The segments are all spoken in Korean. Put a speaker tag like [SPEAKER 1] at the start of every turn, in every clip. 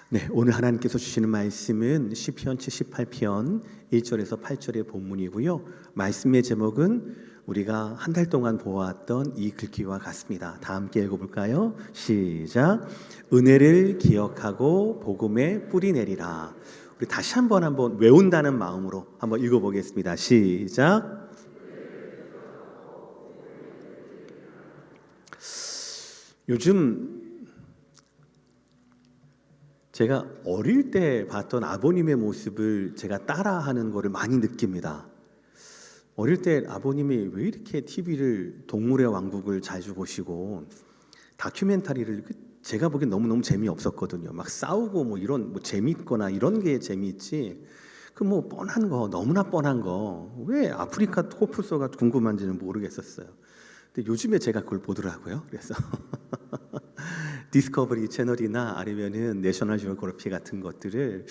[SPEAKER 1] 네, 오늘 하나님께서 주시는 말씀은 시편 78편 1절에서 8절의 본문이고요. 말씀의 제목은 우리가 한 달 동안 보아왔던 이 글귀와 같습니다. 다 함께 읽어볼까요? 시작. 은혜를 기억하고 복음에 뿌리 내리라. 우리 다시 한번 외운다는 마음으로 한번 읽어보겠습니다. 시작. 요즘 제가 어릴 때 봤던 아버님의 모습을 제가 따라하는 거를 많이 느낍니다. 어릴 때 아버님이 왜 이렇게 TV를 동물의 왕국을 자주 보시고 다큐멘터리를 제가 보기엔 너무너무 재미없었거든요. 막 싸우고 뭐 이런 재미있거나 이런 게 재미있지. 그 뭐 뻔한 거, 너무나 뻔한 거 왜 아프리카 호프소가 궁금한지는 모르겠었어요. 근데 요즘에 제가 그걸 보더라고요. 그래서 디스커버리 채널이나 아니면은 내셔널 지오그래피 같은 것들을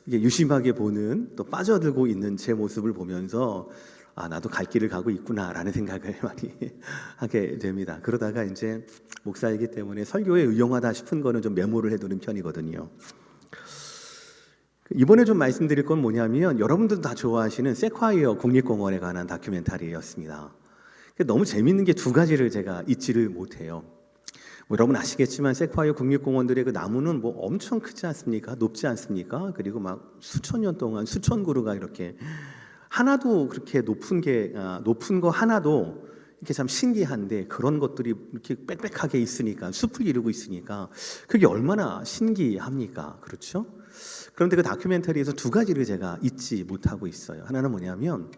[SPEAKER 1] 이게 유심하게 보는, 또 빠져들고 있는 제 모습을 보면서 나도 갈 길을 가고 있구나라는 생각을 많이 하게 됩니다. 그러다가 이제 목사이기 때문에 설교에 의용하다 싶은 거는 좀 메모를 해두는 편이거든요. 이번에 좀 말씀드릴 건 뭐냐면, 여러분들도 다 좋아하시는 세콰이어 국립공원에 관한 다큐멘터리였습니다. 너무 재밌는 게 두 가지를 제가 잊지를 못해요. 여러분 아시겠지만 세콰이어 국립공원들의 그 나무는 뭐 엄청 크지 않습니까? 높지 않습니까? 그리고 막 수천 년 동안 수천 그루가 이렇게 하나도 그렇게 높은 거 하나도 이렇게 참 신기한데, 그런 것들이 이렇게 빽빽하게 있으니까, 숲을 이루고 있으니까 그게 얼마나 신기합니까? 그렇죠? 그런데 그 다큐멘터리에서 두 가지를 제가 잊지 못하고 있어요. 하나는 뭐냐면,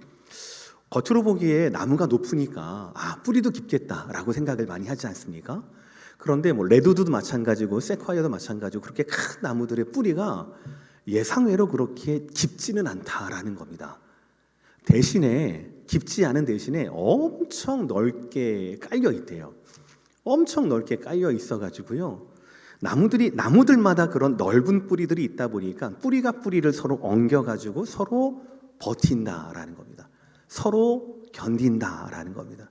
[SPEAKER 1] 겉으로 보기에 나무가 높으니까 뿌리도 깊겠다라고 생각을 많이 하지 않습니까? 그런데 뭐 레드우드도 마찬가지고 세콰이어도 마찬가지고 그렇게 큰 나무들의 뿌리가 예상외로 그렇게 깊지는 않다라는 겁니다. 대신에 깊지 않은 대신에 엄청 넓게 깔려 있대요. 엄청 넓게 깔려 있어가지고요. 나무들마다 그런 넓은 뿌리들이 있다 보니까 뿌리가 뿌리를 서로 엉겨가지고 서로 버틴다라는 겁니다. 서로 견딘다라는 겁니다.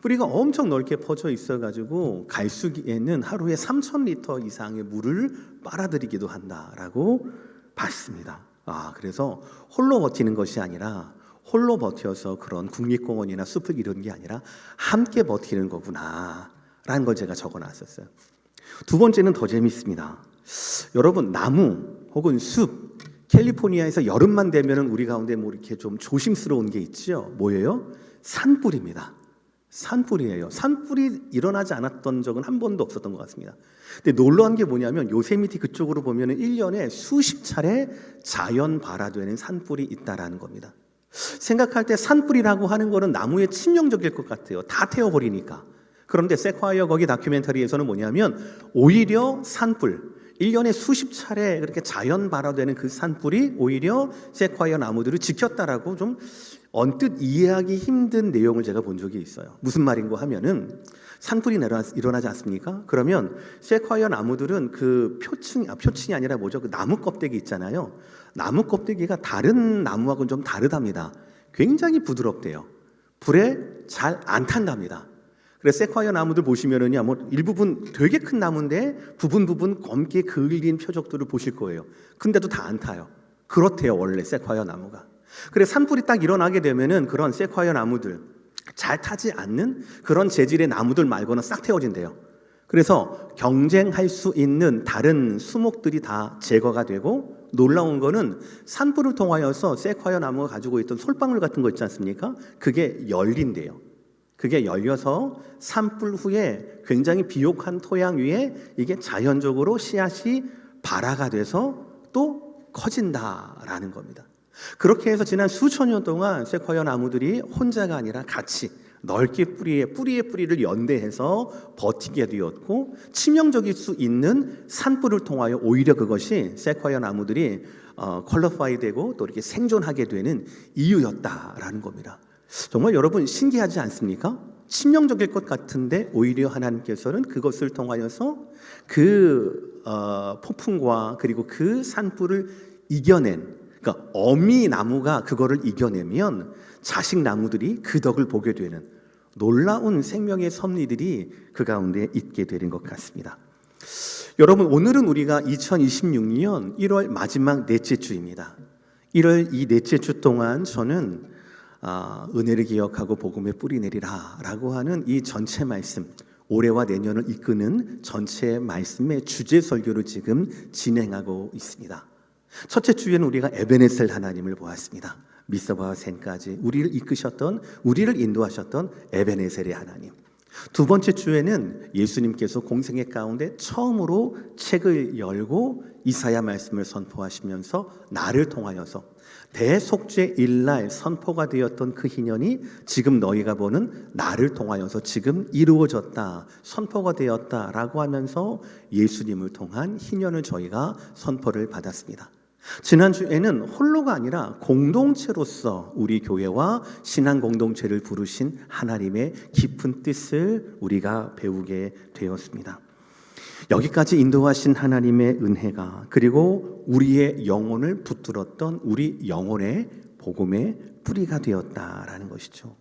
[SPEAKER 1] 뿌리가 엄청 넓게 퍼져 있어가지고 갈수기에는 하루에 3,000리터 이상의 물을 빨아들이기도 한다라고 봤습니다. 그래서 홀로 버티는 것이 아니라, 홀로 버텨서 그런 국립공원이나 숲을 이루는 게 아니라 함께 버티는 거구나라는 걸 제가 적어놨었어요. 두 번째는 더 재밌습니다. 여러분, 나무 혹은 숲, 캘리포니아에서 여름만 되면은 우리 가운데 뭐 이렇게 좀 조심스러운 게 있죠. 뭐예요? 산불입니다. 산불이에요. 산불이 일어나지 않았던 적은 한 번도 없었던 것 같습니다. 근데 놀라운 게 뭐냐면, 요세미티 그쪽으로 보면은 1년에 수십 차례 자연 발화되는 산불이 있다라는 겁니다. 생각할 때 산불이라고 하는 거는 나무에 치명적일 것 같아요. 다 태워버리니까. 그런데 세콰이어 거기 다큐멘터리에서는 뭐냐면, 오히려 산불, 1년에 수십 차례 그렇게 자연 발화되는 그 산불이 오히려 세콰이어 나무들을 지켰다라고 좀 언뜻 이해하기 힘든 내용을 제가 본 적이 있어요. 무슨 말인가 하면은, 산불이 일어나지 않습니까? 그러면 세콰이어 나무들은 그 표층이 아니라 뭐죠? 그 나무 껍데기 있잖아요. 나무 껍데기가 다른 나무하고는 좀 다르답니다. 굉장히 부드럽대요. 불에 잘 안 탄답니다. 그래서 세콰이어 나무들 보시면은요, 뭐 일부분 되게 큰 나무인데 부분 검게 그을린 표적들을 보실 거예요. 근데도 다 안 타요. 그렇대요, 원래 세콰이어 나무가. 그래서 산불이 딱 일어나게 되면은 그런 세콰이어 나무들, 잘 타지 않는 그런 재질의 나무들 말고는 싹 태워진대요. 그래서 경쟁할 수 있는 다른 수목들이 다 제거가 되고, 놀라운 거는 산불을 통하여서 세콰이어 나무가 가지고 있던 솔방울 같은 거 있지 않습니까? 그게 열린대요. 그게 열려서 산불 후에 굉장히 비옥한 토양 위에 이게 자연적으로 씨앗이 발화가 돼서 또 커진다라는 겁니다. 그렇게 해서 지난 수천 년 동안 세콰이어 나무들이 혼자가 아니라 같이 넓게 뿌리에 뿌리를 연대해서 버티게 되었고, 치명적일 수 있는 산불을 통하여 오히려 그것이 세콰이어 나무들이 퀄리파이 되고 또 이렇게 생존하게 되는 이유였다라는 겁니다. 정말 여러분 신기하지 않습니까? 치명적일 것 같은데 오히려 하나님께서는 그것을 통하여서 그 폭풍과 그리고 그 산불을 이겨낸, 그러니까 어미 나무가 그거를 이겨내면 자식 나무들이 그 덕을 보게 되는 놀라운 생명의 섭리들이 그 가운데 있게 되는 것 같습니다. 여러분, 오늘은 우리가 2026년 1월 마지막 넷째 주입니다. 1월 이 넷째 주 동안 저는 은혜를 기억하고 복음에 뿌리 내리라 라고 하는 이 전체 말씀, 올해와 내년을 이끄는 전체 말씀의 주제 설교를 지금 진행하고 있습니다. 첫째 주에는 우리가 에베네셀 하나님을 보았습니다. 미스바와 센까지 우리를 이끄셨던, 우리를 인도하셨던 에베네셀의 하나님. 두 번째 주에는 예수님께서 공생애 가운데 처음으로 책을 열고 이사야 말씀을 선포하시면서 나를 통하여서 대속죄 일날 선포가 되었던 그 희년이 지금 너희가 보는 나를 통하여서 지금 이루어졌다, 선포가 되었다라고 하면서 예수님을 통한 희년을 저희가 선포를 받았습니다. 지난주에는 홀로가 아니라 공동체로서 우리 교회와 신앙 공동체를 부르신 하나님의 깊은 뜻을 우리가 배우게 되었습니다. 여기까지 인도하신 하나님의 은혜가, 그리고 우리의 영혼을 붙들었던 우리 영혼의 복음의 뿌리가 되었다라는 것이죠.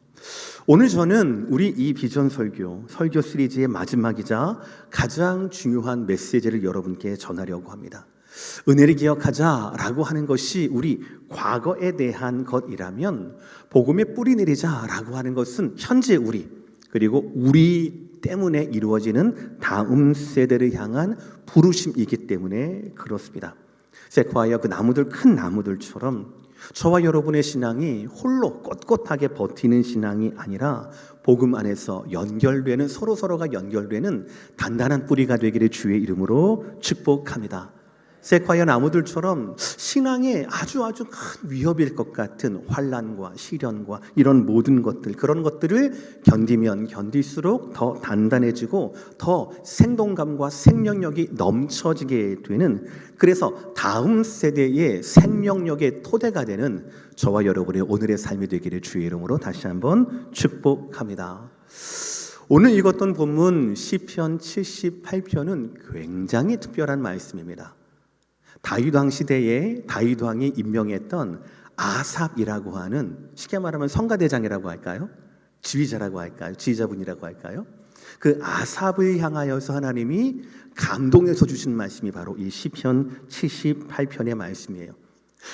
[SPEAKER 1] 오늘 저는 우리 이 비전 설교 시리즈의 마지막이자 가장 중요한 메시지를 여러분께 전하려고 합니다. 은혜를 기억하자라고 하는 것이 우리 과거에 대한 것이라면, 복음에 뿌리 내리자라고 하는 것은 현재 우리, 그리고 우리 때문에 이루어지는 다음 세대를 향한 부르심이기 때문에 그렇습니다. 세콰이어 그 나무들, 큰 나무들처럼 저와 여러분의 신앙이 홀로 꼿꼿하게 버티는 신앙이 아니라 복음 안에서 연결되는, 서로가 연결되는 단단한 뿌리가 되기를 주의 이름으로 축복합니다. 세콰이어 나무들처럼 신앙에 아주 큰 위협일 것 같은 환난과 시련과 이런 모든 것들, 그런 것들을 견디면 견딜수록 더 단단해지고 더 생동감과 생명력이 넘쳐지게 되는, 그래서 다음 세대의 생명력의 토대가 되는 저와 여러분의 오늘의 삶이 되기를 주의 이름으로 다시 한번 축복합니다. 오늘 읽었던 본문 시편 78편은 굉장히 특별한 말씀입니다. 다윗 왕 시대에 다윗 왕이 임명했던 아삽이라고 하는, 쉽게 말하면 성가대장이라고 할까요? 지휘자라고 할까요? 지휘자분이라고 할까요? 그 아삽을 향하여서 하나님이 감동해서 주신 말씀이 바로 이 시편 78편의 말씀이에요.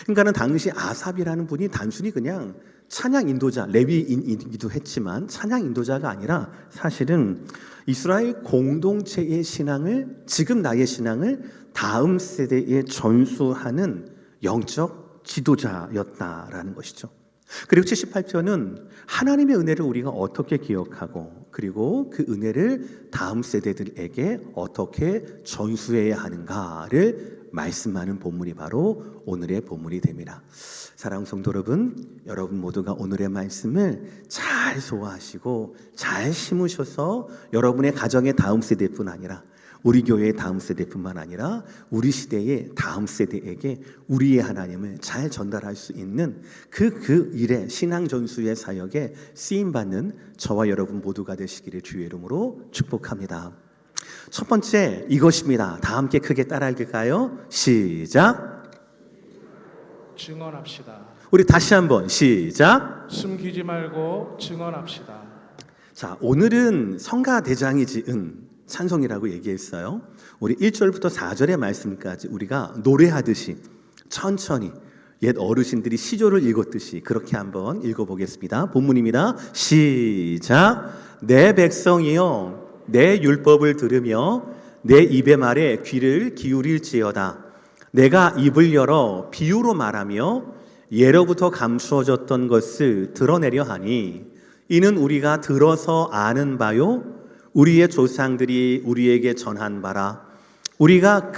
[SPEAKER 1] 그러니까는 당시 아삽이라는 분이 단순히 그냥 찬양 인도자, 레위인이기도 했지만 찬양 인도자가 아니라 사실은 이스라엘 공동체의 신앙을, 지금 나의 신앙을 다음 세대에 전수하는 영적 지도자였다라는 것이죠. 그리고 78편은 하나님의 은혜를 우리가 어떻게 기억하고, 그리고 그 은혜를 다음 세대들에게 어떻게 전수해야 하는가를 말씀하는 본문이 바로 오늘의 본문이 됩니다. 사랑하는 성도 여러분 모두가 오늘의 말씀을 잘 소화하시고 잘 심으셔서 여러분의 가정의 다음 세대뿐 아니라 우리 교회의 다음 세대뿐만 아니라 우리 시대의 다음 세대에게 우리의 하나님을 잘 전달할 수 있는 그 일에, 신앙 전수의 사역에 쓰임받는 저와 여러분 모두가 되시기를 주의 이름으로 축복합니다. 첫 번째 이것입니다. 다 함께 크게 따라 읽을까요? 시작.
[SPEAKER 2] 증언합시다.
[SPEAKER 1] 우리 다시 한번 시작.
[SPEAKER 2] 숨기지 말고 증언합시다.
[SPEAKER 1] 자, 오늘은 성가대장이 지은 찬송이라고 얘기했어요. 우리 1절부터 4절의 말씀까지 우리가 노래하듯이 천천히 옛 어르신들이 시조를 읽었듯이 그렇게 한번 읽어보겠습니다. 본문입니다. 시작. 내 백성이여 내 율법을 들으며 내 입의 말에 귀를 기울일지어다. 내가 입을 열어 비유로 말하며 예로부터 감추어졌던 것을 드러내려 하니 이는 우리가 들어서 아는 바요 우리의 조상들이 우리에게 전한 바라. 우리가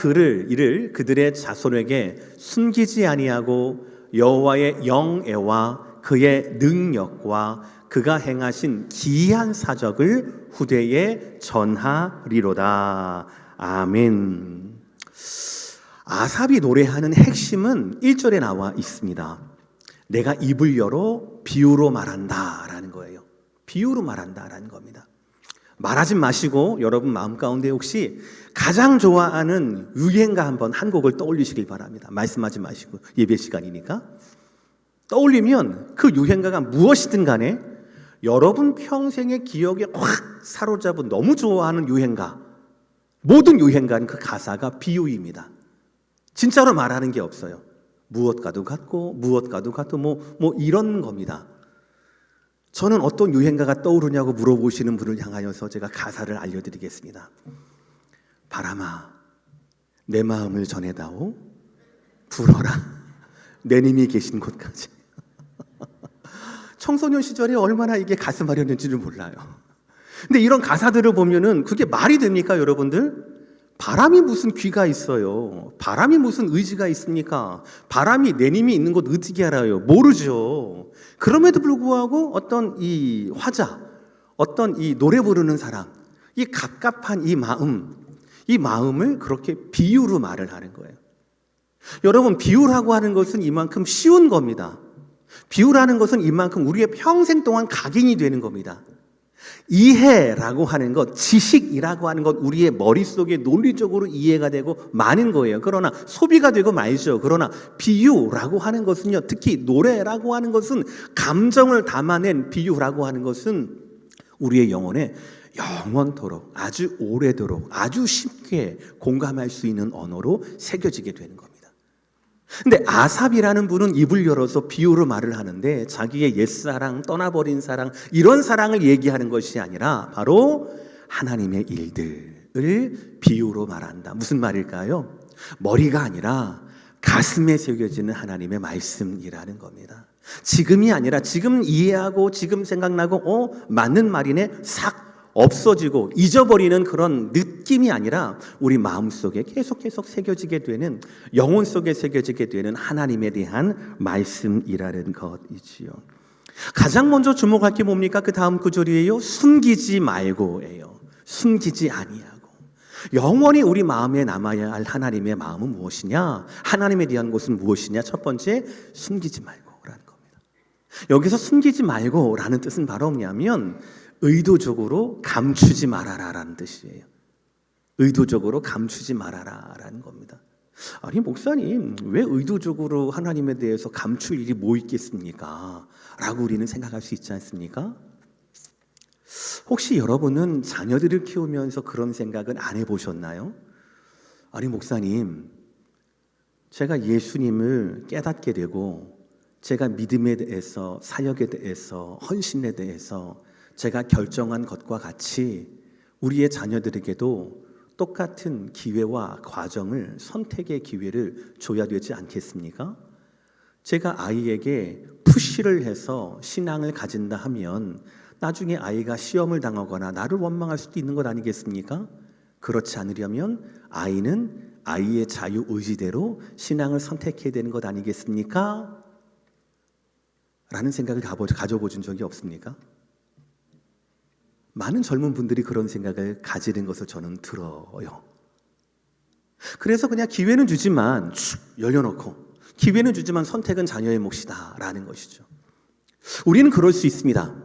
[SPEAKER 1] 이를 그들의 자손에게 숨기지 아니하고 여호와의 영예와 그의 능력과 그가 행하신 기이한 사적을 후대에 전하리로다. 아멘. 아삽이 노래하는 핵심은 1절에 나와 있습니다. 내가 입을 열어 비유로 말한다 라는 거예요. 비유로 말한다 라는 겁니다. 말하지 마시고 여러분 마음 가운데 혹시 가장 좋아하는 유행가 한번 한 곡을 떠올리시길 바랍니다. 말씀하지 마시고, 예배 시간이니까. 떠올리면 그 유행가가 무엇이든 간에 여러분 평생의 기억에 확 사로잡은 너무 좋아하는 유행가, 모든 유행가는 그 가사가 비유입니다. 진짜로 말하는 게 없어요. 무엇과도 같고 무엇과도 같고 뭐 이런 겁니다. 저는 어떤 유행가가 떠오르냐고 물어보시는 분을 향하여서 제가 가사를 알려드리겠습니다. 바람아, 내 마음을 전해다오. 불어라, 내 님이 계신 곳까지. 청소년 시절에 얼마나 이게 가슴 아렸는지를 몰라요. 근데 이런 가사들을 보면은 그게 말이 됩니까, 여러분들? 바람이 무슨 귀가 있어요? 바람이 무슨 의지가 있습니까? 바람이 내 님이 있는 곳 어떻게 알아요? 모르죠. 그럼에도 불구하고 어떤 이 화자, 어떤 이 노래 부르는 사람, 이 갑갑한 이 마음을 그렇게 비유로 말을 하는 거예요. 여러분, 비유라고 하는 것은 이만큼 쉬운 겁니다. 비유라는 것은 이만큼 우리의 평생 동안 각인이 되는 겁니다. 이해라고 하는 것, 지식이라고 하는 것, 우리의 머릿속에 논리적으로 이해가 되고 마는 거예요. 그러나 소비가 되고 말죠. 그러나 비유라고 하는 것은요, 특히 노래라고 하는 것은 감정을 담아낸 비유라고 하는 것은 우리의 영혼에 영원토록, 아주 오래도록, 아주 쉽게 공감할 수 있는 언어로 새겨지게 되는 겁니다. 근데 아삽이라는 분은 입을 열어서 비유로 말을 하는데 자기의 옛사랑, 떠나버린 사랑, 이런 사랑을 얘기하는 것이 아니라 바로 하나님의 일들을 비유로 말한다. 무슨 말일까요? 머리가 아니라 가슴에 새겨지는 하나님의 말씀이라는 겁니다. 지금이 아니라 지금 이해하고 지금 생각나고 맞는 말이네 싹 없어지고 잊어버리는 그런 느낌이 아니라 우리 마음속에 계속 새겨지게 되는, 영혼 속에 새겨지게 되는 하나님에 대한 말씀이라는 것이지요. 가장 먼저 주목할 게 뭡니까? 그 다음 구절이에요. 숨기지 말고예요. 숨기지 아니하고. 영원히 우리 마음에 남아야 할 하나님의 마음은 무엇이냐? 하나님에 대한 것은 무엇이냐? 첫 번째, 숨기지 말고라는 겁니다. 여기서 숨기지 말고라는 뜻은 바로 뭐냐면 의도적으로 감추지 말아라라는 뜻이에요. 의도적으로 감추지 말아라라는 겁니다. 아니, 목사님, 왜 의도적으로 하나님에 대해서 감출 일이 뭐 있겠습니까? 라고 우리는 생각할 수 있지 않습니까? 혹시 여러분은 자녀들을 키우면서 그런 생각은 안 해보셨나요? 아니, 목사님, 제가 예수님을 깨닫게 되고 제가 믿음에 대해서, 사역에 대해서, 헌신에 대해서 제가 결정한 것과 같이 우리의 자녀들에게도 똑같은 기회와 과정을, 선택의 기회를 줘야 되지 않겠습니까? 제가 아이에게 푸시를 해서 신앙을 가진다 하면 나중에 아이가 시험을 당하거나 나를 원망할 수도 있는 것 아니겠습니까? 그렇지 않으려면 아이는 아이의 자유의지대로 신앙을 선택해야 되는 것 아니겠습니까? 라는 생각을 가져보신 적이 없습니까? 많은 젊은 분들이 그런 생각을 가지는 것을 저는 들어요. 그래서 그냥 기회는 주지만 열려놓고, 기회는 주지만 선택은 자녀의 몫이다 라는 것이죠. 우리는 그럴 수 있습니다.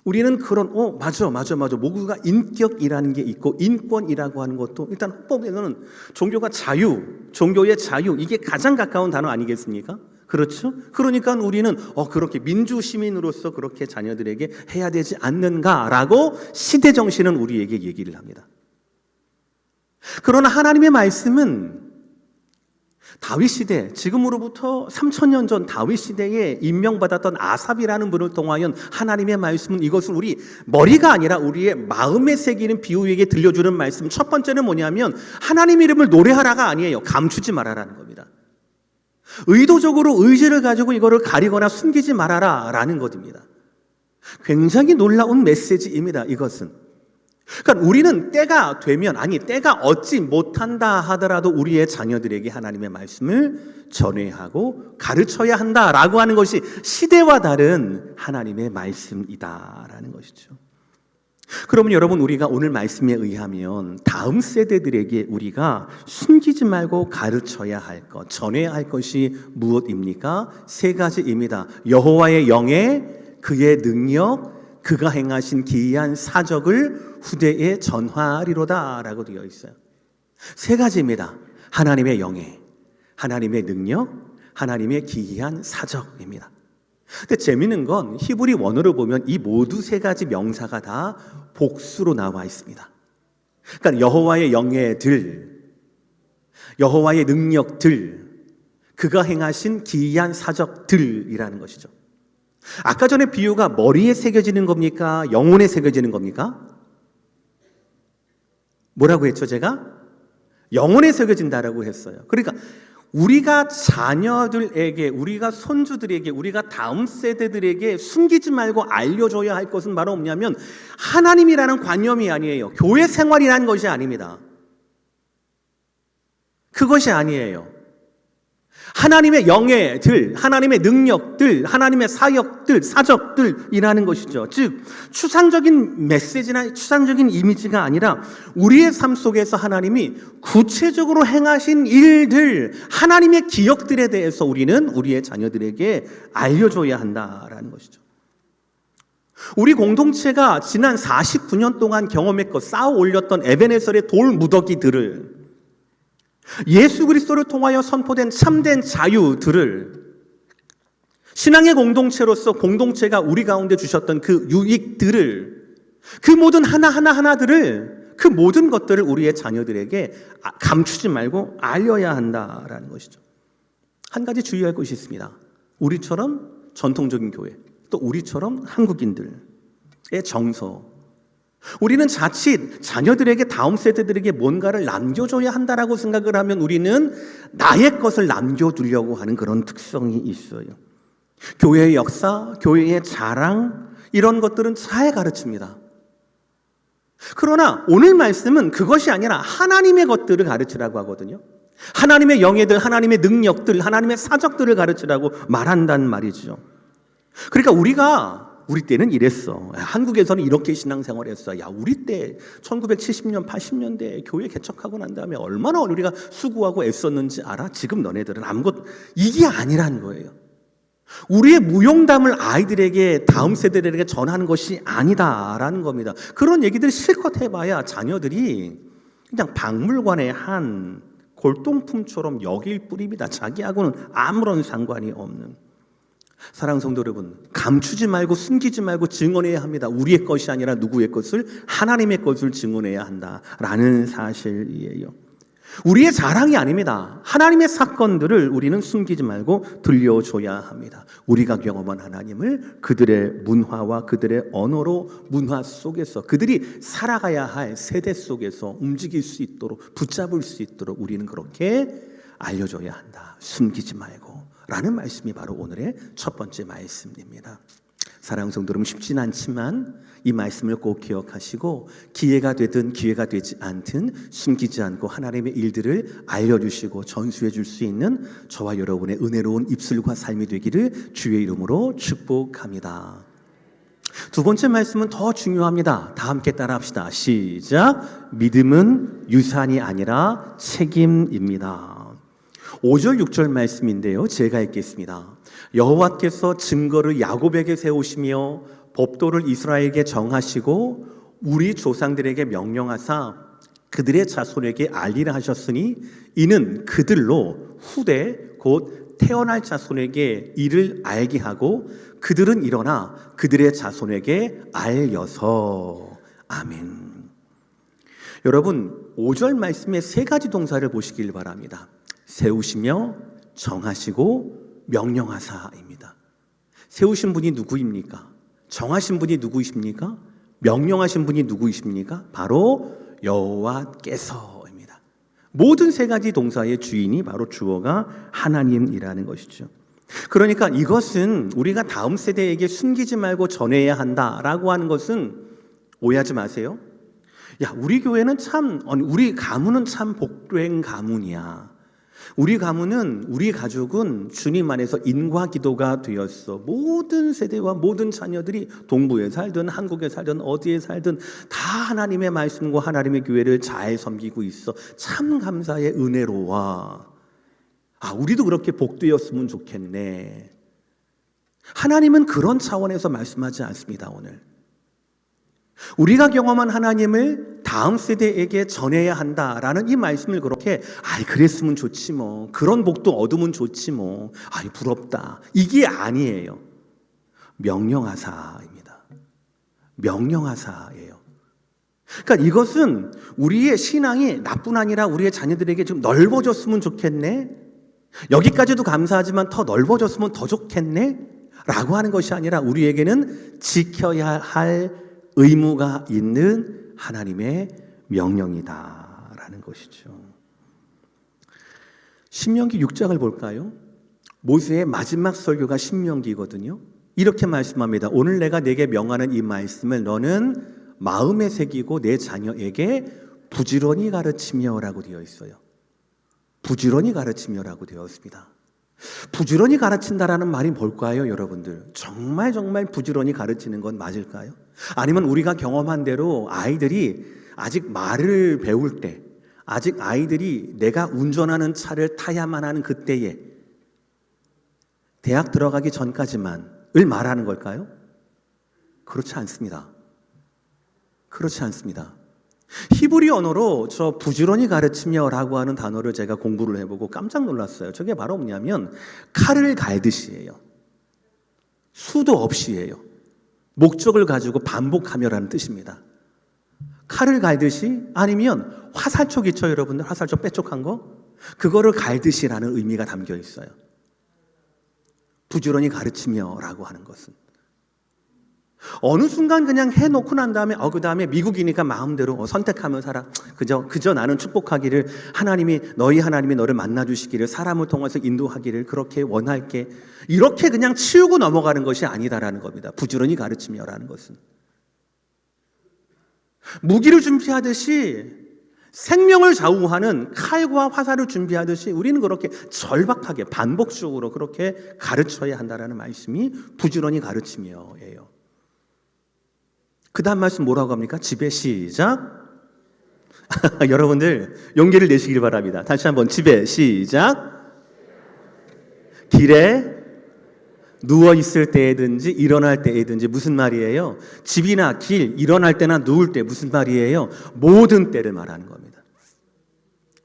[SPEAKER 1] 우리는 그런 맞아 모두가 인격이라는 게 있고 인권이라고 하는 것도 일단 헌법에서는 종교가 자유, 종교의 자유, 이게 가장 가까운 단어 아니겠습니까? 그렇죠? 그러니까 우리는 그렇게 민주 시민으로서 그렇게 자녀들에게 해야 되지 않는가라고 시대 정신은 우리에게 얘기를 합니다. 그러나 하나님의 말씀은 다윗 시대, 지금으로부터 3000년 전 다윗 시대에 임명받았던 아삽이라는 분을 통하여 하나님의 말씀은, 이것은 우리 머리가 아니라 우리의 마음에 새기는 비유에게 들려주는 말씀. 첫 번째는 뭐냐면 하나님 이름을 노래하라가 아니에요. 감추지 말아라는 겁니다. 의도적으로 의지를 가지고 이거를 가리거나 숨기지 말아라 라는 것입니다. 굉장히 놀라운 메시지입니다. 이것은. 그러니까 우리는 때가 되면, 때가 얻지 못한다 하더라도 우리의 자녀들에게 하나님의 말씀을 전해야 하고 가르쳐야 한다라고 하는 것이 시대와 다른 하나님의 말씀이다라는 것이죠. 그러면 여러분, 우리가 오늘 말씀에 의하면 다음 세대들에게 우리가 숨기지 말고 가르쳐야 할 것, 전해야 할 것이 무엇입니까? 세 가지입니다. 여호와의 영예, 그의 능력, 그가 행하신 기이한 사적을 후대에 전하리로다 라고 되어 있어요. 세 가지입니다. 하나님의 영예, 하나님의 능력, 하나님의 기이한 사적입니다. 근데 재미있는 건 히브리 원어를 보면 이 모두 세 가지 명사가 다 복수로 나와 있습니다. 그러니까 여호와의 영예들, 여호와의 능력들, 그가 행하신 기이한 사적들이라는 것이죠. 아까 전에 비유가 머리에 새겨지는 겁니까? 영혼에 새겨지는 겁니까? 뭐라고 했죠, 제가? 영혼에 새겨진다라고 했어요. 그러니까 우리가 자녀들에게, 우리가 손주들에게, 우리가 다음 세대들에게 숨기지 말고 알려줘야 할 것은 바로 뭐냐면 하나님이라는 관념이 아니에요. 교회 생활이라는 것이 아닙니다. 그것이 아니에요. 하나님의 영예들, 하나님의 능력들, 하나님의 사역들, 사적들이라는 것이죠. 즉 추상적인 메시지나 추상적인 이미지가 아니라 우리의 삶 속에서 하나님이 구체적으로 행하신 일들, 하나님의 기억들에 대해서 우리는 우리의 자녀들에게 알려줘야 한다라는 것이죠. 우리 공동체가 지난 49년 동안 경험했고 쌓아 올렸던 에베네셀의 돌 무더기들을, 예수 그리스도를 통하여 선포된 참된 자유들을, 신앙의 공동체로서 공동체가 우리 가운데 주셨던 그 유익들을, 그 모든 하나하나들을, 그 모든 것들을 우리의 자녀들에게 감추지 말고 알려야 한다라는 것이죠. 한 가지 주의할 것이 있습니다. 우리처럼 전통적인 교회, 또 우리처럼 한국인들의 정서, 우리는 자칫 자녀들에게, 다음 세대들에게 뭔가를 남겨줘야 한다라고 생각을 하면 우리는 나의 것을 남겨두려고 하는 그런 특성이 있어요. 교회의 역사, 교회의 자랑, 이런 것들은 잘 가르칩니다. 그러나 오늘 말씀은 그것이 아니라 하나님의 것들을 가르치라고 하거든요. 하나님의 영예들, 하나님의 능력들, 하나님의 사적들을 가르치라고 말한다는 말이죠. 그러니까 우리 때는 이랬어. 한국에서는 이렇게 신앙생활을 했어. 야, 우리 때 1970년, 80년대 교회 개척하고 난 다음에 얼마나 우리가 수고하고 애썼는지 알아? 지금 너네들은 아무것도, 이게 아니라는 거예요. 우리의 무용담을 아이들에게, 다음 세대들에게 전하는 것이 아니다라는 겁니다. 그런 얘기들 실컷 해봐야 자녀들이 그냥 박물관의 한 골동품처럼 여길 뿐입니다. 자기하고는 아무런 상관이 없는. 사랑하는 성도 여러분, 감추지 말고 숨기지 말고 증언해야 합니다. 우리의 것이 아니라 누구의 것을, 하나님의 것을 증언해야 한다라는 사실이에요. 우리의 자랑이 아닙니다. 하나님의 사건들을 우리는 숨기지 말고 들려줘야 합니다. 우리가 경험한 하나님을 그들의 문화와 그들의 언어로, 문화 속에서 그들이 살아가야 할 세대 속에서 움직일 수 있도록, 붙잡을 수 있도록 우리는 그렇게 알려줘야 한다. 숨기지 말고 라는 말씀이 바로 오늘의 첫 번째 말씀입니다. 사랑하는 성도 여러분, 쉽진 않지만 이 말씀을 꼭 기억하시고 기회가 되든 기회가 되지 않든 숨기지 않고 하나님의 일들을 알려주시고 전수해 줄 수 있는 저와 여러분의 은혜로운 입술과 삶이 되기를 주의 이름으로 축복합니다. 두 번째 말씀은 더 중요합니다. 다 함께 따라합시다. 시작. 믿음은 유산이 아니라 책임입니다. 5절 6절 말씀인데요, 제가 읽겠습니다. 여호와께서 증거를 야곱에게 세우시며 법도를 이스라엘에게 정하시고 우리 조상들에게 명령하사 그들의 자손에게 알리라 하셨으니 이는 그들로 후대 곧 태어날 자손에게 이를 알게 하고 그들은 일어나 그들의 자손에게 알려서. 아멘. 여러분, 5절 말씀에 세 가지 동사를 보시길 바랍니다. 세우시며, 정하시고, 명령하사입니다. 세우신 분이 누구입니까? 정하신 분이 누구이십니까? 명령하신 분이 누구이십니까? 바로 여호와께서입니다. 모든 세 가지 동사의 주인이 바로 주어가 하나님이라는 것이죠. 그러니까 이것은 우리가 다음 세대에게 숨기지 말고 전해야 한다라고 하는 것은 오해하지 마세요. 야, 우리 교회는 참, 우리 가문은 참 복된 가문이야. 우리 가문은, 우리 가족은 주님 안에서 인과 기도가 되었어. 모든 세대와 모든 자녀들이 동부에 살든 한국에 살든 어디에 살든 다 하나님의 말씀과 하나님의 교회를 잘 섬기고 있어. 참 감사의 은혜로워. 아, 우리도 그렇게 복되었으면 좋겠네. 하나님은 그런 차원에서 말씀하지 않습니다. 오늘 우리가 경험한 하나님을 다음 세대에게 전해야 한다라는 이 말씀을 그렇게 그랬으면 좋지 뭐, 그런 복도 얻으면 좋지 뭐, 부럽다, 이게 아니에요. 명령하사입니다. 명령하사예요. 그러니까 이것은 우리의 신앙이 나뿐 아니라 우리의 자녀들에게 좀 넓어졌으면 좋겠네. 여기까지도 감사하지만 더 넓어졌으면 더 좋겠네. 라고 하는 것이 아니라 우리에게는 지켜야 할 의무가 있는 하나님의 명령이다라는 것이죠. 신명기 6장을 볼까요? 모세의 마지막 설교가 신명기거든요. 이렇게 말씀합니다. 오늘 내가 내게 명하는 이 말씀을 너는 마음에 새기고 내 자녀에게 부지런히 가르치며라고 되어 있어요. 부지런히 가르치며라고 되어 있습니다. 부지런히 가르친다라는 말이 뭘까요, 여러분들? 정말 부지런히 가르치는 건 맞을까요? 아니면 우리가 경험한 대로 아이들이 아직 말을 배울 때, 아직 아이들이 내가 운전하는 차를 타야만 하는 그때에 대학 들어가기 전까지만을 말하는 걸까요? 그렇지 않습니다. 그렇지 않습니다. 히브리 언어로 저 부지런히 가르치며라고 하는 단어를 제가 공부를 해보고 깜짝 놀랐어요. 저게 바로 뭐냐면 칼을 갈듯이에요. 수도 없이예요. 목적을 가지고 반복하며라는 뜻입니다. 칼을 갈듯이 아니면 화살촉 있죠, 여러분들? 화살촉 빼쪽한 거? 그거를 갈듯이라는 의미가 담겨 있어요. 부지런히 가르치며라고 하는 것은 어느 순간 그냥 해놓고 난 다음에 그 다음에 미국이니까 마음대로 선택하며 살아. 그저 나는 축복하기를 너희 하나님이 너를 만나주시기를 사람을 통해서 인도하기를 그렇게 원할게. 이렇게 그냥 치우고 넘어가는 것이 아니다라는 겁니다. 부지런히 가르치며라는 것은. 무기를 준비하듯이 생명을 좌우하는 칼과 화살을 준비하듯이 우리는 그렇게 절박하게 반복적으로 그렇게 가르쳐야 한다라는 말씀이 부지런히 가르치며예요. 그 다음 말씀 뭐라고 합니까? 집에 시작. 여러분들 용기를 내시길 바랍니다. 다시 한번 집에 시작. 길에 누워 있을 때든지 일어날 때든지 무슨 말이에요? 집이나 길, 일어날 때나 누울 때 무슨 말이에요? 모든 때를 말하는 겁니다.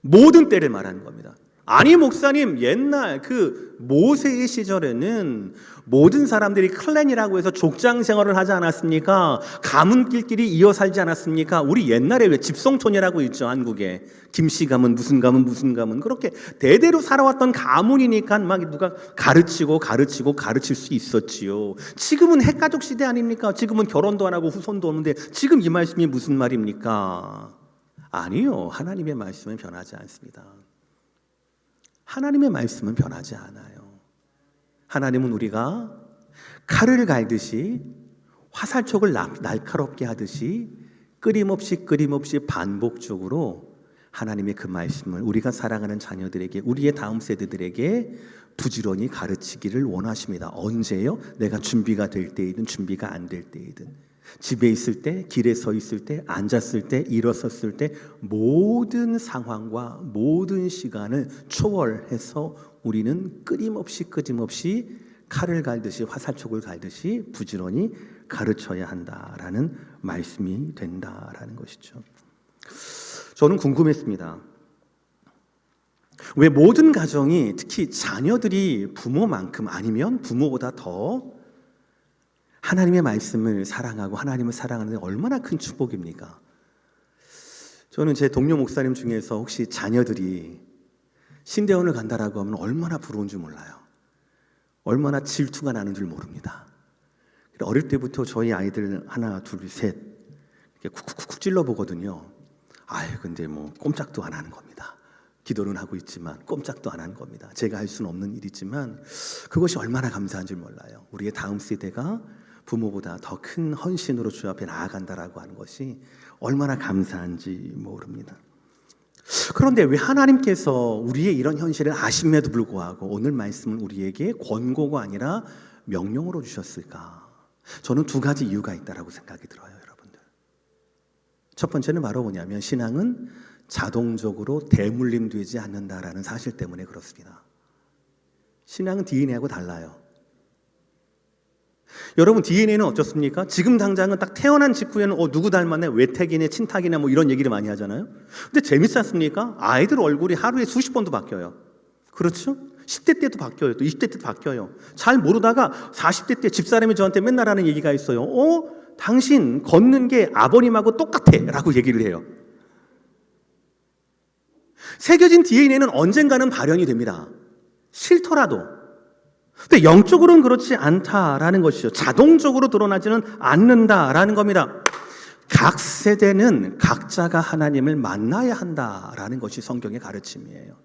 [SPEAKER 1] 모든 때를 말하는 겁니다. 아니 목사님, 옛날 그 모세의 시절에는 모든 사람들이 클랜이라고 해서 족장 생활을 하지 않았습니까? 가문길끼리 이어 살지 않았습니까? 우리 옛날에 왜 집성촌이라고 있죠, 한국에. 김씨 가문, 무슨 가문 그렇게 대대로 살아왔던 가문이니까 막 누가 가르칠 수 있었지요. 지금은 핵가족 시대 아닙니까? 지금은 결혼도 안 하고 후손도 없는데 지금 이 말씀이 무슨 말입니까? 아니요, 하나님의 말씀은 변하지 않습니다. 하나님의 말씀은 변하지 않아요. 하나님은 우리가 칼을 갈듯이 화살촉을 날카롭게 하듯이 끊임없이 반복적으로 하나님의 그 말씀을 우리가 사랑하는 자녀들에게, 우리의 다음 세대들에게 부지런히 가르치기를 원하십니다. 언제요? 내가 준비가 될 때이든 준비가 안 될 때이든, 집에 있을 때, 길에 서 있을 때, 앉았을 때, 일어섰을 때 모든 상황과 모든 시간을 초월해서 우리는 끊임없이 칼을 갈듯이 화살촉을 갈듯이 부지런히 가르쳐야 한다라는 말씀이 된다라는 것이죠. 저는 궁금했습니다. 왜 모든 가정이, 특히 자녀들이 부모만큼 아니면 부모보다 더 하나님의 말씀을 사랑하고 하나님을 사랑하는 게 얼마나 큰 축복입니까? 저는 제 동료 목사님 중에서 혹시 자녀들이 신대원을 간다라고 하면 얼마나 부러운 줄 몰라요. 얼마나 질투가 나는 줄 모릅니다. 어릴 때부터 저희 아이들 하나, 둘, 셋 이렇게 쿡쿡쿡 찔러보거든요. 근데 뭐 꼼짝도 안 하는 겁니다. 기도는 하고 있지만 꼼짝도 안 하는 겁니다. 제가 할 수는 없는 일이지만 그것이 얼마나 감사한 줄 몰라요. 우리의 다음 세대가 부모보다 더 큰 헌신으로 주 앞에 나아간다라고 하는 것이 얼마나 감사한지 모릅니다. 그런데 왜 하나님께서 우리의 이런 현실을 아심에도 불구하고 오늘 말씀을 우리에게 권고가 아니라 명령으로 주셨을까? 저는 두 가지 이유가 있다고 생각이 들어요, 여러분들. 첫 번째는 바로 뭐냐면 신앙은 자동적으로 대물림되지 않는다라는 사실 때문에 그렇습니다. 신앙은 DNA하고 달라요. 여러분 DNA는 어떻습니까? 지금 당장은 딱 태어난 직후에는 누구 닮았네, 외택이네, 친탁이네 뭐 이런 얘기를 많이 하잖아요. 근데 재밌지 않습니까? 아이들 얼굴이 하루에 수십 번도 바뀌어요. 그렇죠? 10대 때도 바뀌어요. 또 20대 때도 바뀌어요. 잘 모르다가 40대 때 집사람이 저한테 맨날 하는 얘기가 있어요. 당신 걷는 게 아버님하고 똑같아 라고 얘기를 해요. 새겨진 DNA는 언젠가는 발현이 됩니다. 싫더라도. 근데 영적으로는 그렇지 않다라는 것이죠. 자동적으로 드러나지는 않는다라는 겁니다. 각 세대는 각자가 하나님을 만나야 한다라는 것이 성경의 가르침이에요.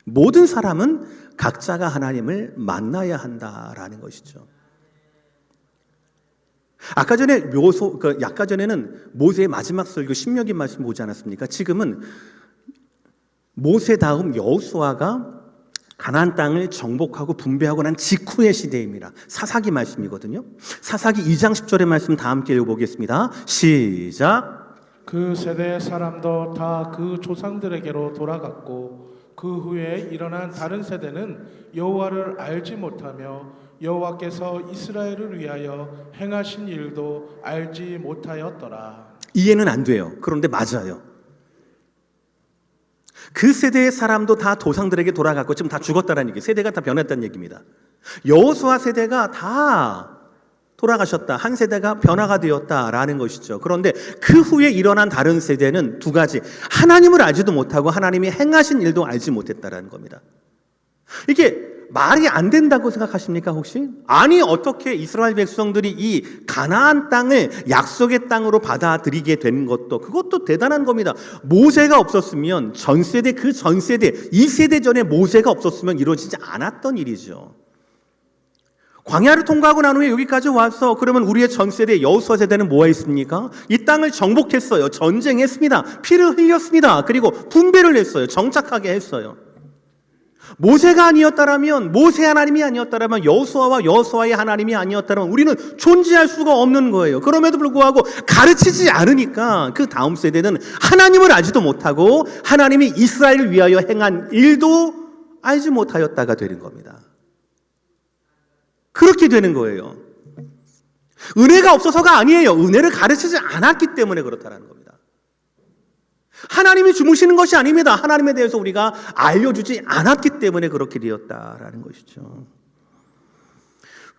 [SPEAKER 1] 모든 사람은 각자가 하나님을 만나야 한다라는 것이죠. 아까 전에는 모세의 마지막 설교 신명기 말씀 보지 않았습니까? 지금은 모세 다음 여호수아가 가나안 땅을 정복하고 분배하고 난 직후의 시대입니다. 사사기 말씀이거든요. 사사기 2장 10절의 말씀 다 함께 읽어보겠습니다. 시작.
[SPEAKER 2] 그 세대의 사람도 다 그 조상들에게로 돌아갔고 그 후에 일어난 다른 세대는 여호와를 알지 못하며 여호와께서 이스라엘을 위하여 행하신 일도 알지 못하였더라.
[SPEAKER 1] 이해는 안 돼요. 그런데 맞아요. 그 세대의 사람도 다 조상들에게 돌아갔고 지금 다 죽었다는 얘기, 세대가 다 변했다는 얘기입니다. 여호수아 세대가 다 돌아가셨다, 한 세대가 변화가 되었다라는 것이죠. 그런데 그 후에 일어난 다른 세대는 두 가지, 하나님을 알지도 못하고 하나님이 행하신 일도 알지 못했다라는 겁니다. 이게 말이 안 된다고 생각하십니까 혹시? 아니 어떻게 이스라엘 백성들이 이 가나안 땅을 약속의 땅으로 받아들이게 된 것도 그것도 대단한 겁니다. 모세가 없었으면 전세대 그 전세대 2세대 전에 모세가 없었으면 이루어지지 않았던 일이죠. 광야를 통과하고 난 후에 여기까지 와서 그러면 우리의 전세대 여호수아 세대는 뭐가 있습니까? 이 땅을 정복했어요. 전쟁했습니다. 피를 흘렸습니다. 그리고 분배를 했어요. 정착하게 했어요. 모세가 아니었다라면, 모세 하나님이 아니었다라면, 여호수아와 여호수아의 하나님이 아니었다라면 우리는 존재할 수가 없는 거예요. 그럼에도 불구하고 가르치지 않으니까 그 다음 세대는 하나님을 알지도 못하고 하나님이 이스라엘을 위하여 행한 일도 알지 못하였다가 되는 겁니다. 그렇게 되는 거예요. 은혜가 없어서가 아니에요. 은혜를 가르치지 않았기 때문에 그렇다는 겁니다. 하나님이 주무시는 것이 아닙니다. 하나님에 대해서 우리가 알려주지 않았기 때문에 그렇게 되었다라는 것이죠.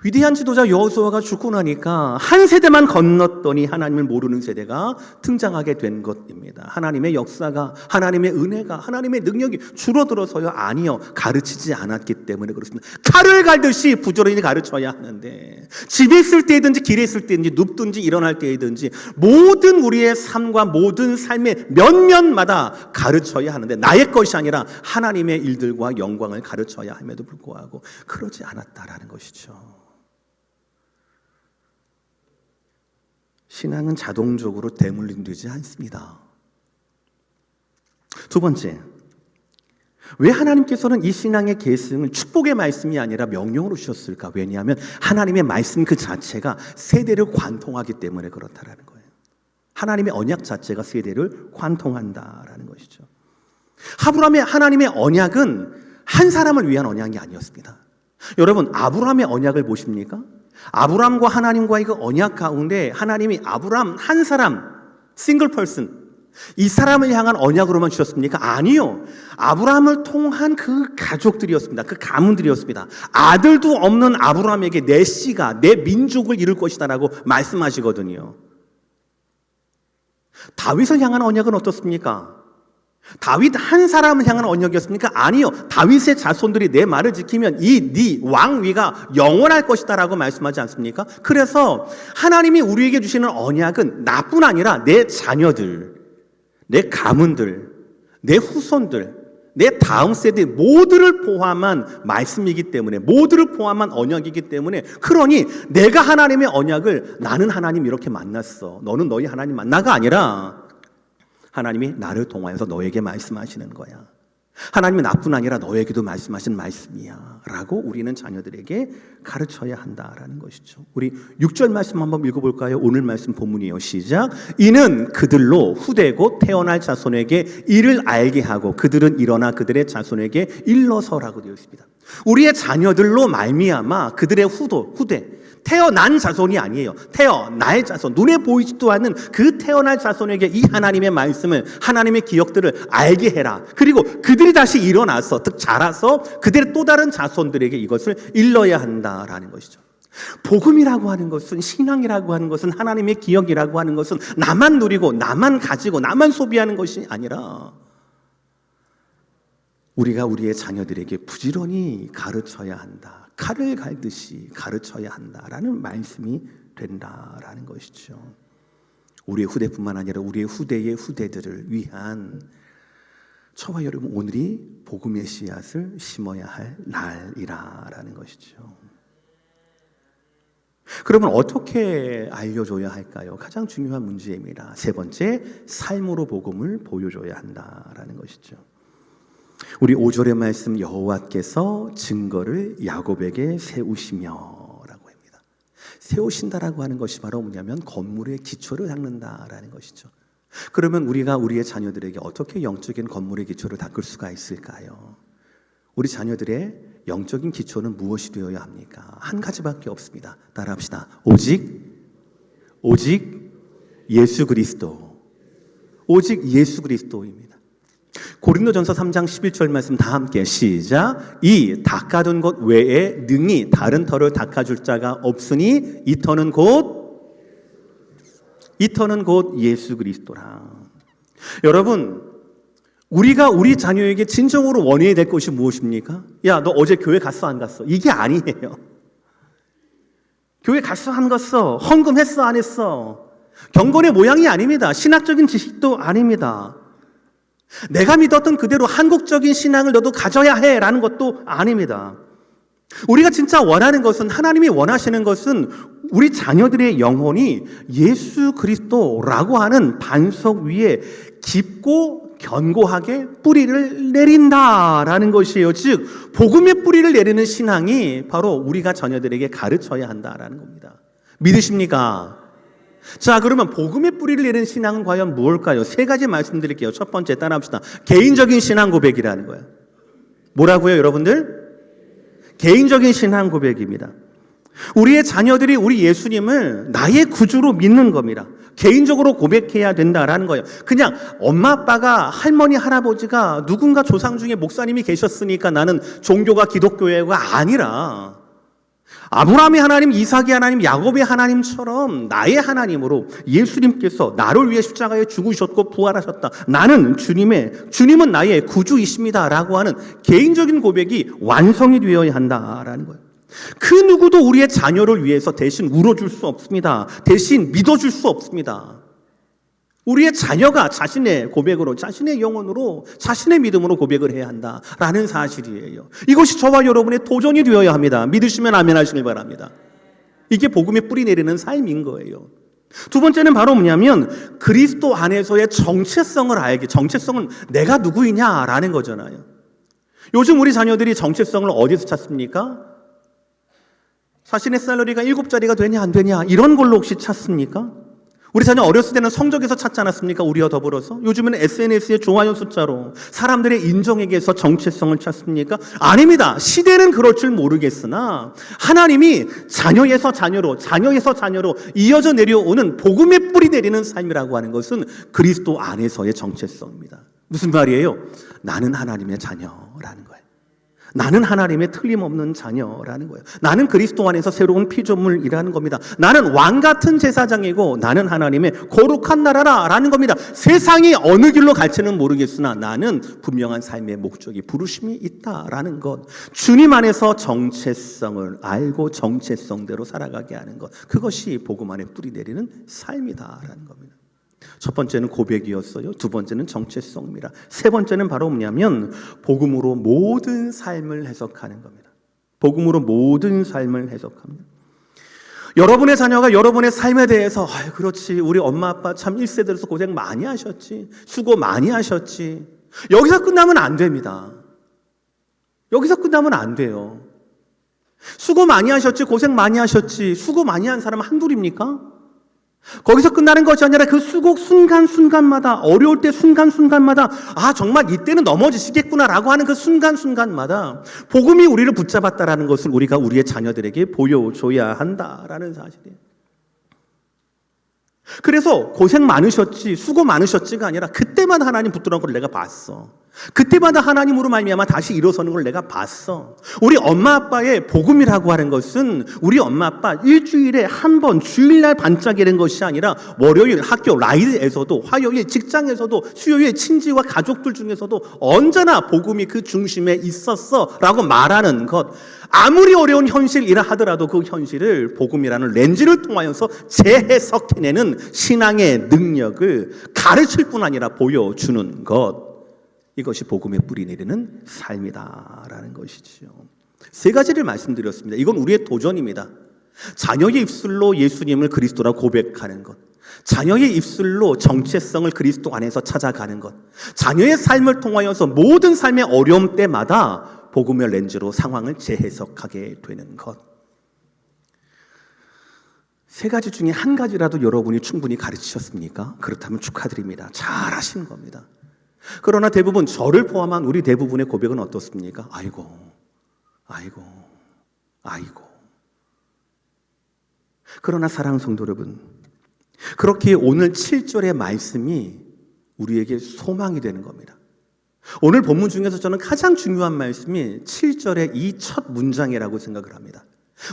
[SPEAKER 1] 위대한 지도자 여호수아가 죽고 나니까 한 세대만 건넜더니 하나님을 모르는 세대가 등장하게 된 것입니다. 하나님의 역사가, 하나님의 은혜가, 하나님의 능력이 줄어들어서요? 아니요. 가르치지 않았기 때문에 그렇습니다. 칼을 갈듯이 부지런히 가르쳐야 하는데 집에 있을 때든지 길에 있을 때든지 눕든지 일어날 때든지 모든 우리의 삶과 모든 삶의 면면마다 가르쳐야 하는데 나의 것이 아니라 하나님의 일들과 영광을 가르쳐야 함에도 불구하고 그러지 않았다라는 것이죠. 신앙은 자동적으로 대물림되지 않습니다. 두 번째, 왜 하나님께서는 이 신앙의 계승을 축복의 말씀이 아니라 명령으로 주셨을까? 왜냐하면 하나님의 말씀 그 자체가 세대를 관통하기 때문에 그렇다라는 거예요. 하나님의 언약 자체가 세대를 관통한다라는 것이죠. 아브라함의 하나님의 언약은 한 사람을 위한 언약이 아니었습니다. 여러분, 아브라함의 언약을 보십니까? 아브라함과 하나님과의 그 언약 가운데 하나님이 아브라함 한 사람, 싱글 퍼슨, 이 사람을 향한 언약으로만 주셨습니까? 아니요. 아브라함을 통한 그 가족들이었습니다. 그 가문들이었습니다. 아들도 없는 아브라함에게 내 씨가 내 민족을 이룰 것이다라고 말씀하시거든요. 다윗을 향한 언약은 어떻습니까? 다윗 한 사람을 향한 언약이었습니까? 아니요. 다윗의 자손들이 내 말을 지키면 이 네 왕위가 영원할 것이다라고 말씀하지 않습니까? 그래서 하나님이 우리에게 주시는 언약은 나뿐 아니라 내 자녀들, 내 가문들, 내 후손들, 내 다음 세대 모두를 포함한 말씀이기 때문에, 모두를 포함한 언약이기 때문에, 그러니 내가 하나님의 언약을 나는 하나님 이렇게 만났어, 너는 너희 하나님 만나가 아니라 하나님이 나를 통하여서 너에게 말씀하시는 거야. 하나님이 나뿐 아니라 너에게도 말씀하신 말씀이야 라고 우리는 자녀들에게 가르쳐야 한다라는 것이죠. 우리 6절 말씀 한번 읽어볼까요? 오늘 말씀 본문이에요. 시작. 이는 그들로 후대 곧 태어날 자손에게 이를 알게 하고 그들은 일어나 그들의 자손에게 일러서라고 되어 있습니다. 우리의 자녀들로 말미암아 그들의 후대, 태어난 자손이 아니에요. 태어날 자손, 눈에 보이지도 않는 그 태어날 자손에게 이 하나님의 말씀을, 하나님의 기억들을 알게 해라. 그리고 그들이 다시 일어나서 자라서 그들의 또 다른 자손들에게 이것을 일러야 한다라는 것이죠. 복음이라고 하는 것은, 신앙이라고 하는 것은, 하나님의 기억이라고 하는 것은 나만 누리고 나만 가지고 나만 소비하는 것이 아니라 우리가 우리의 자녀들에게 부지런히 가르쳐야 한다. 칼을 갈듯이 가르쳐야 한다라는 말씀이 된다라는 것이죠. 우리의 후대뿐만 아니라 우리의 후대의 후대들을 위한, 저와 여러분, 오늘이 복음의 씨앗을 심어야 할 날이라는 것이죠. 그러면 어떻게 알려줘야 할까요? 가장 중요한 문제입니다. 세 번째, 삶으로 복음을 보여줘야 한다라는 것이죠. 우리 5절의 말씀, 여호와께서 증거를 야곱에게 세우시며라고 합니다. 세우신다라고 하는 것이 바로 뭐냐면 건물의 기초를 닦는다라는 것이죠. 그러면 우리가 우리의 자녀들에게 어떻게 영적인 건물의 기초를 닦을 수가 있을까요? 우리 자녀들의 영적인 기초는 무엇이 되어야 합니까? 한 가지밖에 없습니다. 따라합시다. 오직 예수 그리스도. 오직 예수 그리스도입니다. 고린도전서 3장 11절 말씀 다 함께 시작. 이 닦아둔 것 외에 능히 다른 터를 닦아줄 자가 없으니 이 터는 곧 예수 그리스도라. 여러분, 우리가 우리 자녀에게 진정으로 원해야 될 것이 무엇입니까? 야, 너 어제 교회 갔어 안 갔어? 이게 아니에요. 교회 갔어 안 갔어? 헌금했어 안 했어? 경건의 모양이 아닙니다. 신학적인 지식도 아닙니다. 내가 믿었던 그대로 한국적인 신앙을 너도 가져야 해라는 것도 아닙니다. 우리가 진짜 원하는 것은, 하나님이 원하시는 것은 우리 자녀들의 영혼이 예수 그리스도라고 하는 반석 위에 깊고 견고하게 뿌리를 내린다라는 것이에요. 즉 복음의 뿌리를 내리는 신앙이 바로 우리가 자녀들에게 가르쳐야 한다라는 겁니다. 믿으십니까? 자, 그러면 복음의 뿌리를 내리는 신앙은 과연 무엇일까요? 세 가지 말씀드릴게요. 첫 번째, 따라합시다. 개인적인 신앙 고백이라는 거예요. 뭐라고요, 여러분들? 개인적인 신앙 고백입니다. 우리의 자녀들이 우리 예수님을 나의 구주로 믿는 겁니다. 개인적으로 고백해야 된다라는 거예요. 그냥 엄마 아빠가, 할머니 할아버지가 누군가 조상 중에 목사님이 계셨으니까 나는 종교가 기독교회가 아니라 아브라함의 하나님, 이삭의 하나님, 야곱의 하나님처럼 나의 하나님으로 예수님께서 나를 위해 십자가에 죽으셨고 부활하셨다. 나는 주님은 나의 구주이십니다 라고 하는 개인적인 고백이 완성이 되어야 한다라는 거예요. 그 누구도 우리의 자녀를 위해서 대신 울어줄 수 없습니다. 대신 믿어줄 수 없습니다. 우리의 자녀가 자신의 고백으로, 자신의 영혼으로, 자신의 믿음으로 고백을 해야 한다라는 사실이에요. 이것이 저와 여러분의 도전이 되어야 합니다. 믿으시면 아멘 하시길 바랍니다. 이게 복음의 뿌리 내리는 삶인 거예요. 두 번째는 바로 뭐냐면 그리스도 안에서의 정체성을 알게, 정체성은 내가 누구이냐라는 거잖아요. 요즘 우리 자녀들이 정체성을 어디서 찾습니까? 자신의 샐러리가 7자리가 되냐 안 되냐 이런 걸로 혹시 찾습니까? 우리 자녀 어렸을 때는 성적에서 찾지 않았습니까? 우리와 더불어서. 요즘에는 SNS의 좋아요 숫자로 사람들의 인정에게서 정체성을 찾습니까? 아닙니다. 시대는 그럴 줄 모르겠으나 하나님이 자녀에서 자녀로 이어져 내려오는 복음의 뿌리 내리는 삶이라고 하는 것은 그리스도 안에서의 정체성입니다. 무슨 말이에요? 나는 하나님의 자녀라는 거예요. 나는 하나님의 틀림없는 자녀라는 거예요. 나는 그리스도 안에서 새로운 피조물이라는 겁니다. 나는 왕 같은 제사장이고 나는 하나님의 거룩한 나라라는 겁니다. 세상이 어느 길로 갈지는 모르겠으나 나는 분명한 삶의 목적이, 부르심이 있다라는 것. 주님 안에서 정체성을 알고 정체성대로 살아가게 하는 것. 그것이 복음 안에 뿌리 내리는 삶이다라는 겁니다. 첫 번째는 고백이었어요. 두 번째는 정체성입니다. 세 번째는 바로 뭐냐면 복음으로 모든 삶을 해석하는 겁니다. 복음으로 모든 삶을 해석합니다. 여러분의 자녀가 여러분의 삶에 대해서 그렇지, 우리 엄마 아빠 참 1세대로서 고생 많이 하셨지, 수고 많이 하셨지, 여기서 끝나면 안 됩니다. 여기서 끝나면 안 돼요. 수고 많이 하셨지, 고생 많이 하셨지, 수고 많이 한 사람은 한둘입니까? 거기서 끝나는 것이 아니라 그 수고 순간순간마다, 어려울 때 순간순간마다 정말 이때는 넘어지시겠구나라고 하는 그 순간순간마다 복음이 우리를 붙잡았다라는 것을 우리가 우리의 자녀들에게 보여줘야 한다라는 사실이에요. 그래서 고생 많으셨지, 수고 많으셨지가 아니라 그때만 하나님 붙들어온 걸 내가 봤어. 그때마다 하나님으로 말미암아 다시 일어서는 걸 내가 봤어. 우리 엄마 아빠의 복음이라고 하는 것은 우리 엄마 아빠 일주일에 한 번 주일날 반짝이는 것이 아니라 월요일 학교 라이드에서도, 화요일 직장에서도, 수요일 친지와 가족들 중에서도 언제나 복음이 그 중심에 있었어 라고 말하는 것. 아무리 어려운 현실이라 하더라도 그 현실을 복음이라는 렌즈를 통하여서 재해석해내는 신앙의 능력을 가르칠 뿐 아니라 보여주는 것. 이것이 복음의 뿌리 내리는 삶이다라는 것이지요. 세 가지를 말씀드렸습니다. 이건 우리의 도전입니다. 자녀의 입술로 예수님을 그리스도라 고백하는 것, 자녀의 입술로 정체성을 그리스도 안에서 찾아가는 것, 자녀의 삶을 통하여서 모든 삶의 어려움 때마다 복음의 렌즈로 상황을 재해석하게 되는 것. 세 가지 중에 한 가지라도 여러분이 충분히 가르치셨습니까? 그렇다면 축하드립니다. 잘하신 겁니다. 그러나 대부분 저를 포함한 우리 대부분의 고백은 어떻습니까? 아이고. 그러나 사랑하는 성도 여러분, 그렇게 오늘 7절의 말씀이 우리에게 소망이 되는 겁니다. 오늘 본문 중에서 저는 가장 중요한 말씀이 7절의 이 첫 문장이라고 생각을 합니다.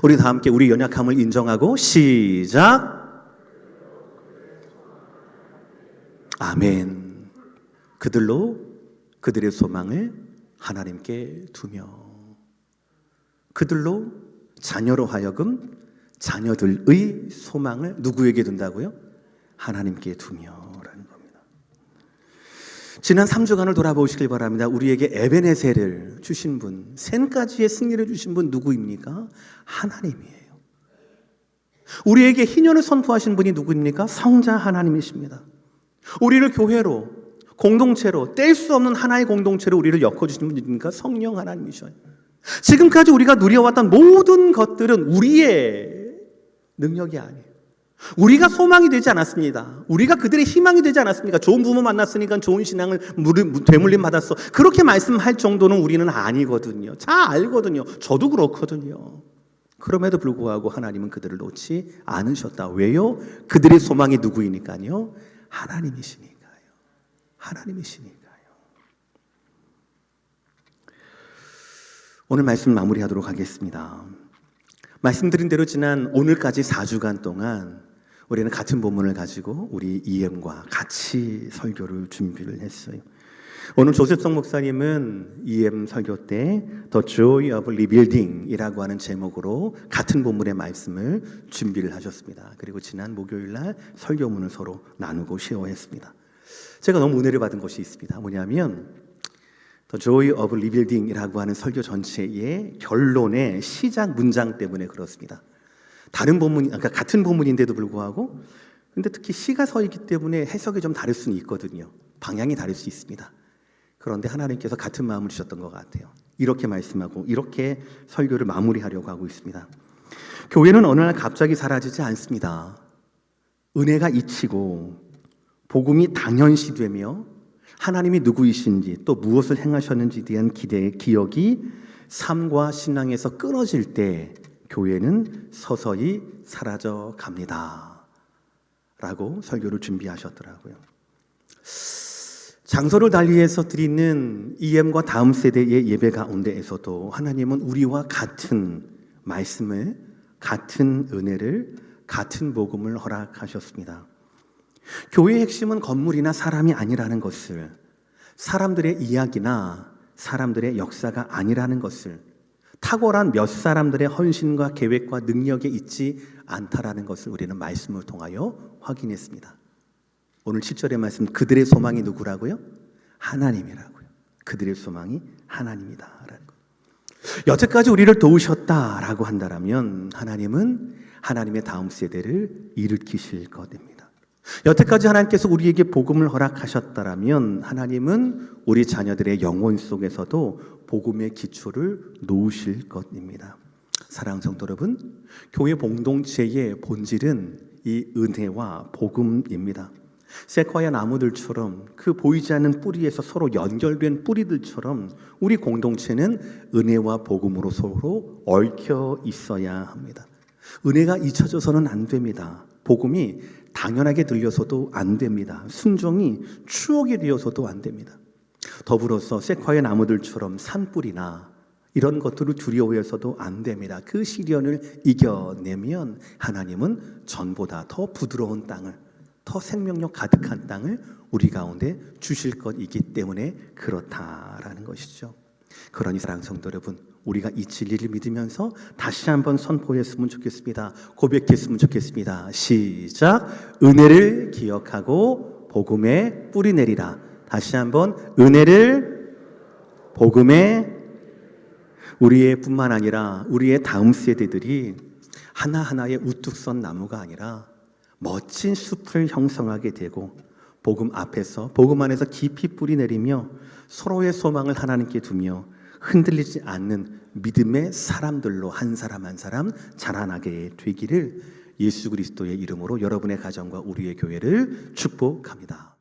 [SPEAKER 1] 우리 다 함께 우리 연약함을 인정하고 시작. 아멘. 그들로 그들의 소망을 하나님께 두며, 그들로 자녀로 하여금 자녀들의 소망을 누구에게 둔다고요? 하나님께 두며라는 겁니다. 지난 3주간을 돌아보시길 바랍니다. 우리에게 에베네셀을 주신 분, 셋까지의 승리를 주신 분 누구입니까? 하나님이에요. 우리에게 희년을 선포하신 분이 누구입니까? 성자 하나님이십니다. 우리를 교회로, 공동체로, 뗄 수 없는 하나의 공동체로 우리를 엮어주시는 분이니까 성령 하나님이셔요. 지금까지 우리가 누려왔던 모든 것들은 우리의 능력이 아니에요. 우리가 소망이 되지 않았습니다. 우리가 그들의 희망이 되지 않았습니까? 좋은 부모 만났으니까 좋은 신앙을 되물림 받았어. 그렇게 말씀할 정도는 우리는 아니거든요. 잘 알거든요. 저도 그렇거든요. 그럼에도 불구하고 하나님은 그들을 놓지 않으셨다. 왜요? 그들의 소망이 누구이니까요? 하나님이시니까요. 오늘 말씀 마무리하도록 하겠습니다. 말씀드린 대로 지난 오늘까지 4주간 동안 우리는 같은 본문을 가지고 우리 EM과 같이 설교를 준비를 했어요. 오늘 조셉성 목사님은 EM 설교 때 The Joy of Rebuilding 이라고 하는 제목으로 같은 본문의 말씀을 준비를 하셨습니다. 그리고 지난 목요일날 설교문을 서로 나누고 쉐어했습니다. 제가 너무 은혜를 받은 것이 있습니다. 뭐냐면 The Joy of Rebuilding 이라고 하는 설교 전체의 결론의 시작 문장 때문에 그렇습니다. 다른 본문, 그러니까 같은 본문인데도 불구하고 근데 특히 시가 서 있기 때문에 해석이 좀 다를 수는 있거든요. 방향이 다를 수 있습니다. 그런데 하나님께서 같은 마음을 주셨던 것 같아요. 이렇게 말씀하고 이렇게 설교를 마무리하려고 하고 있습니다. 교회는 어느 날 갑자기 사라지지 않습니다. 은혜가 잊히고 복음이 당연시되며 하나님이 누구이신지 또 무엇을 행하셨는지에 대한 기억이 삶과 신앙에서 끊어질 때 교회는 서서히 사라져 갑니다. 라고 설교를 준비하셨더라고요. 장소를 달리해서 드리는 EM과 다음 세대의 예배 가운데에서도 하나님은 우리와 같은 말씀을, 같은 은혜를, 같은 복음을 허락하셨습니다. 교회의 핵심은 건물이나 사람이 아니라는 것을, 사람들의 이야기나 사람들의 역사가 아니라는 것을, 탁월한 몇 사람들의 헌신과 계획과 능력에 있지 않다라는 것을 우리는 말씀을 통하여 확인했습니다. 오늘 7절의 말씀, 그들의 소망이 누구라고요? 하나님이라고요. 그들의 소망이 하나님이다라는 것. 여태까지 우리를 도우셨다라고 한다면 하나님은 하나님의 다음 세대를 일으키실 것입니다. 여태까지 하나님께서 우리에게 복음을 허락하셨다라면 하나님은 우리 자녀들의 영혼 속에서도 복음의 기초를 놓으실 것입니다. 사랑하는 성도 여러분, 교회 공동체의 본질은 이 은혜와 복음입니다. 세콰이아 나무들처럼 그 보이지 않는 뿌리에서 서로 연결된 뿌리들처럼 우리 공동체는 은혜와 복음으로 서로 얽혀 있어야 합니다. 은혜가 잊혀져서는 안 됩니다. 복음이 당연하게 들려서도 안 됩니다. 순종이 추억이 되어서도 안 됩니다. 더불어서 세콰이어 나무들처럼 산불이나 이런 것들을 두려워해서도 안 됩니다. 그 시련을 이겨내면 하나님은 전보다 더 부드러운 땅을, 더 생명력 가득한 땅을 우리 가운데 주실 것이기 때문에 그렇다라는 것이죠. 그러니 사랑하는 성도 여러분, 우리가 이 진리를 믿으면서 다시 한번 선포했으면 좋겠습니다. 고백했으면 좋겠습니다. 시작. 은혜를 기억하고 복음에 뿌리 내리라. 다시 한번 은혜를 복음에, 우리의 뿐만 아니라 우리의 다음 세대들이 하나하나의 우뚝 선 나무가 아니라 멋진 숲을 형성하게 되고 복음 앞에서, 복음 안에서 깊이 뿌리 내리며 서로의 소망을 하나님께 두며 흔들리지 않는 믿음의 사람들로 한 사람 한 사람 자라나게 되기를 예수 그리스도의 이름으로 여러분의 가정과 우리의 교회를 축복합니다.